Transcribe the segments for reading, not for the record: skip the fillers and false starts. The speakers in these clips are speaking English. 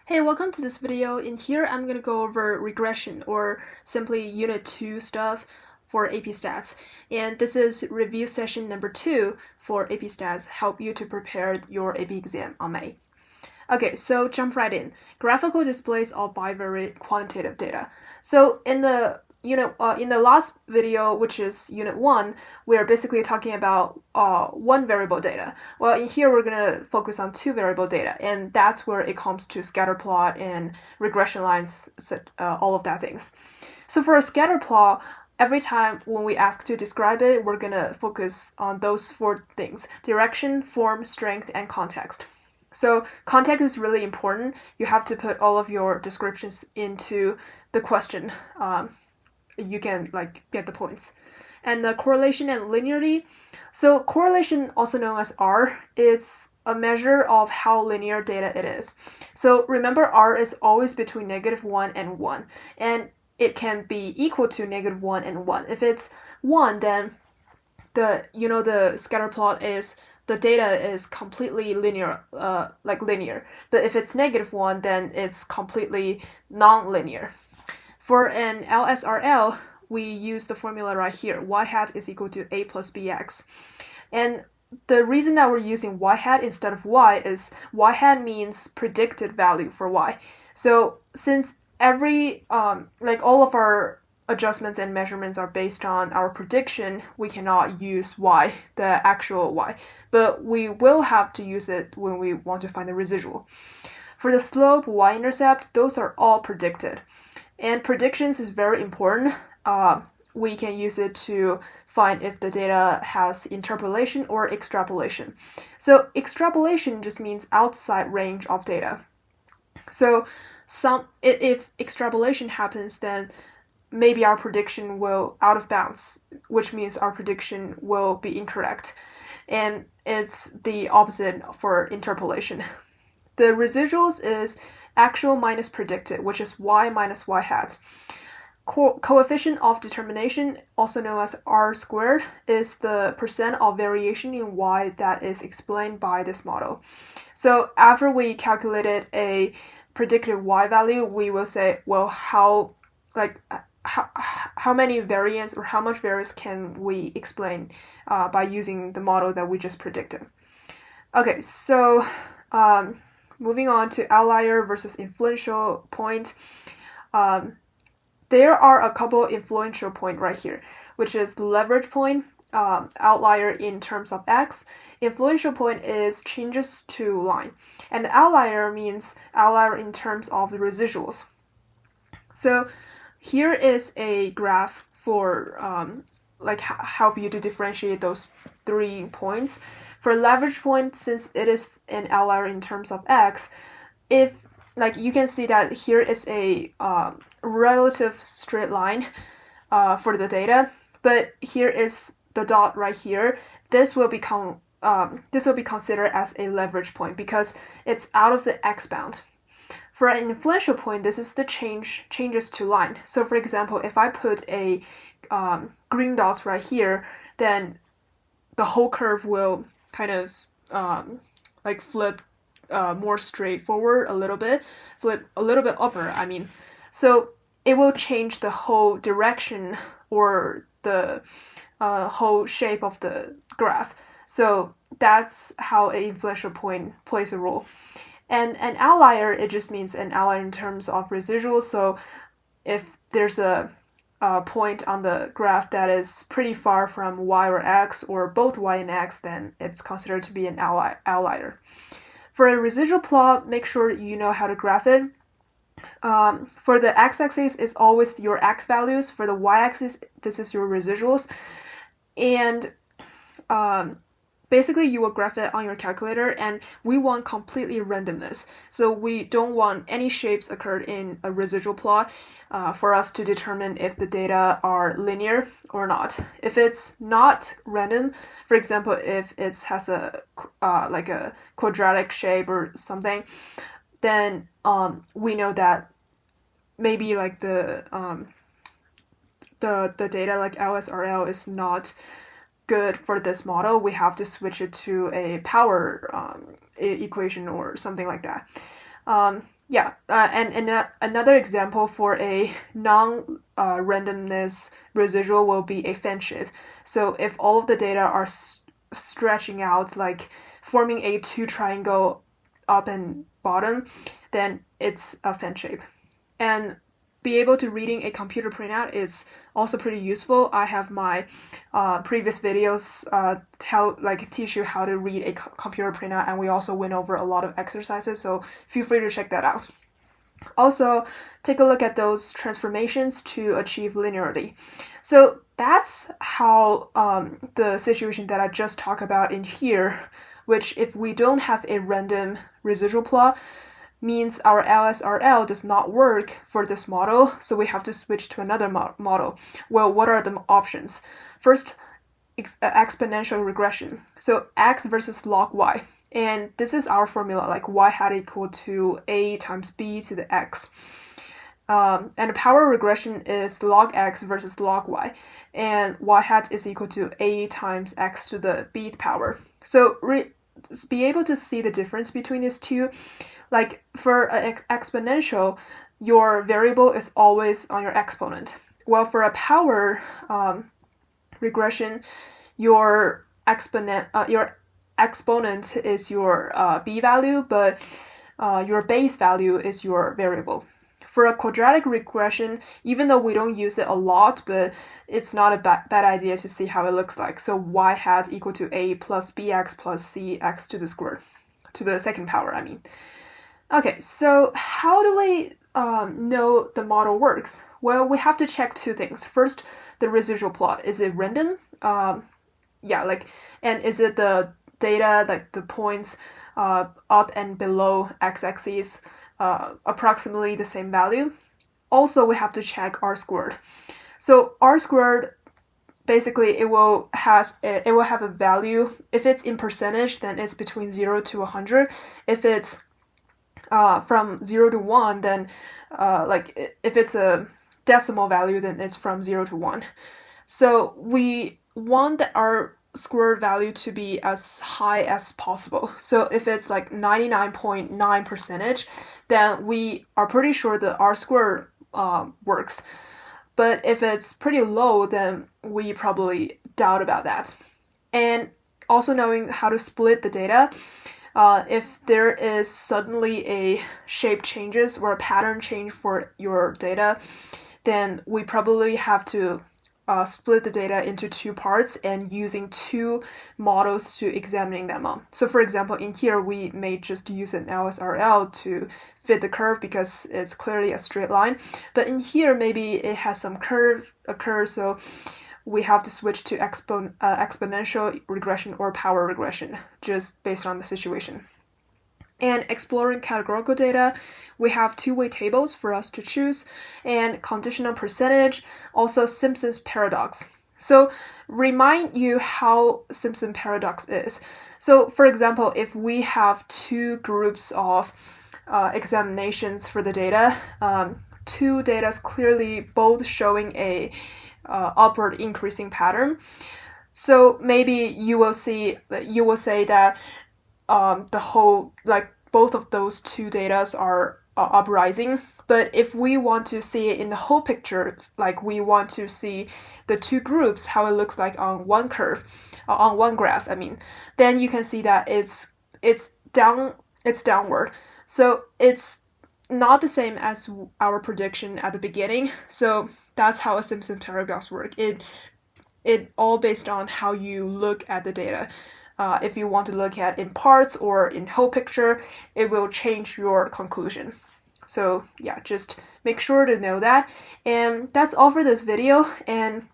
Hey, welcome to this video. In here, I'm going to go over regression, or simply Unit 2 stuff for AP Stats. And this is review session number 2 for AP Stats, help you to prepare your AP exam on May. Okay, so jump right in. Graphical displays of bivariate quantitative data. So in the last video, which is Unit 1, we are basically talking about one variable data. Well, in here, we're going to focus on two variable data, and that's where it comes to scatter plot and regression lines, all of that things. So for a scatter plot, every time when we ask to describe it, we're going to focus on those four things: direction, form, strength, and context. So context is really important. You have to put all of your descriptions into the question. You can get the points. And the correlation and linearity. So correlation, also known as R, is a measure of how linear data it is. So remember, R is always between -1 and 1, and it can be equal to -1 and 1. If it's 1, then the scatter plot is the data is completely linear, linear. But if it's -1, then it's completely non-linear. For an LSRL, we use the formula right here. Y hat is equal to A plus BX. And the reason that we're using Y hat instead of Y is Y hat means predicted value for Y. So since all of our adjustments and measurements are based on our prediction, we cannot use Y, the actual Y. But we will have to use it when we want to find the residual. For the slope, y-intercept, those are all predicted. And predictions is very important. We can use it to find if the data has interpolation or extrapolation. So extrapolation just means outside range of data. So if extrapolation happens, then maybe our prediction will out of bounds, which means our prediction will be incorrect. And it's the opposite for interpolation. The residuals is actual minus predicted, which is y minus y hat. Coefficient of determination, also known as R squared, is the percent of variation in y that is explained by this model. So after we calculated a predicted y value, we will say, well, how many variance or how much variance can we explain by using the model that we just predicted. Okay, so moving on to outlier versus influential point. There are a couple influential point right here, which is leverage point, outlier in terms of x. Influential point is changes to line. And the outlier means outlier in terms of the residuals. So here is a graph for help you to differentiate those 3 points. For leverage point, since it is an outlier in terms of x, if you can see that here is a relative straight line for the data, but here is the dot right here. This will be considered as a leverage point because it's out of the x bound. For an influential point, this is the changes to line. So for example, if I put a green dots right here, then the whole curve will kind of flip more straightforward a little bit, flip a little bit upper, I mean. So it will change the whole direction or the whole shape of the graph. So that's how an influential point plays a role. And an outlier, it just means an outlier in terms of residuals. So if there's a point on the graph that is pretty far from y or x, or both y and x, then it's considered to be an outlier. For a residual plot, make sure you know how to graph it. For the x-axis, it's always your x values. For the y-axis, this is your residuals. And basically, you will graph it on your calculator, and we want completely randomness. So we don't want any shapes occurred in a residual plot for us to determine if the data are linear or not. If it's not random, for example, if it has a quadratic shape or something, then we know that maybe the data like LSRL is not good for this model. We have to switch it to a power equation or something like that. Yeah, another example for a non-randomness residual will be a fan shape. So if all of the data are stretching out, like forming a two triangle up and bottom, then it's a fan shape. And be able to reading a computer printout is also pretty useful. I have my previous videos teach you how to read a computer printout, and we also went over a lot of exercises, so feel free to check that out. Also, take a look at those transformations to achieve linearity. So that's how the situation that I just talked about in here, which if we don't have a random residual plot, means our LSRL does not work for this model, so we have to switch to another model. Well, what are the options? First, exponential regression. So x versus log y. And this is our formula, like y hat equal to a times b to the x. And the power regression is log x versus log y. And y hat is equal to a times x to the bth power. So be able to see the difference between these two. Like for an exponential, your variable is always on your exponent. Well, for a power regression, your exponent is your b value, but your base value is your variable. For a quadratic regression, even though we don't use it a lot, but it's not a bad idea to see how it looks like. So y hat equal to a plus bx plus cx to the square, to the second power, I mean. Okay, so how do we know the model works? Well, we have to check two things. First, the residual plot. Is it random? And is it the data, like the points up and below x-axis approximately the same value? Also, we have to check r squared. So r squared, basically it will have a value. If it's in percentage, then it's between 0 to 100. If it's from 0 to 1, then if it's a decimal value, then it's from 0 to 1. So we want our squared value to be as high as possible. So if it's like 99.9%, then we are pretty sure the r squared works. But if it's pretty low, then we probably doubt about that. And also knowing how to split the data. If there is suddenly a shape changes or a pattern change for your data, then we probably have to split the data into two parts and using two models to examining them on. So for example, in here, we may just use an LSRL to fit the curve because it's clearly a straight line. But in here, maybe it has some curve occur, so we have to switch to exponential regression or power regression, just based on the situation. And exploring categorical data, we have two-way tables for us to choose, and conditional percentage, also Simpson's paradox. So remind you how Simpson paradox is. So for example, if we have two groups of examinations for the data, two data clearly both showing a upward increasing pattern. So maybe you will say that the whole, like both of those two data are uprising. But if we want to see it in the whole picture, like we want to see the two groups, how it looks like on one curve, on one graph, I mean, then you can see that it's downward. So it's not the same as our prediction at the beginning. So that's how a Simpson paradox works. It all based on how you look at the data. If you want to look at in parts or in whole picture, it will change your conclusion. So yeah, just make sure to know that. And that's all for this video. And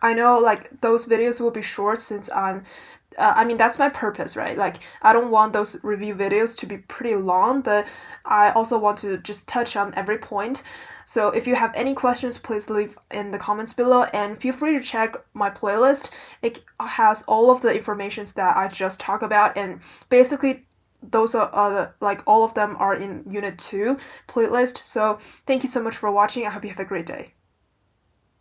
I know like those videos will be short since that's my purpose, right? Like I don't want those review videos to be pretty long, but I also want to just touch on every point. So if you have any questions, please leave in the comments below, and feel free to check my playlist. It has all of the informations that I just talked about, and basically those are like all of them are in Unit 2 playlist. So thank you so much for watching. I hope you have a great day.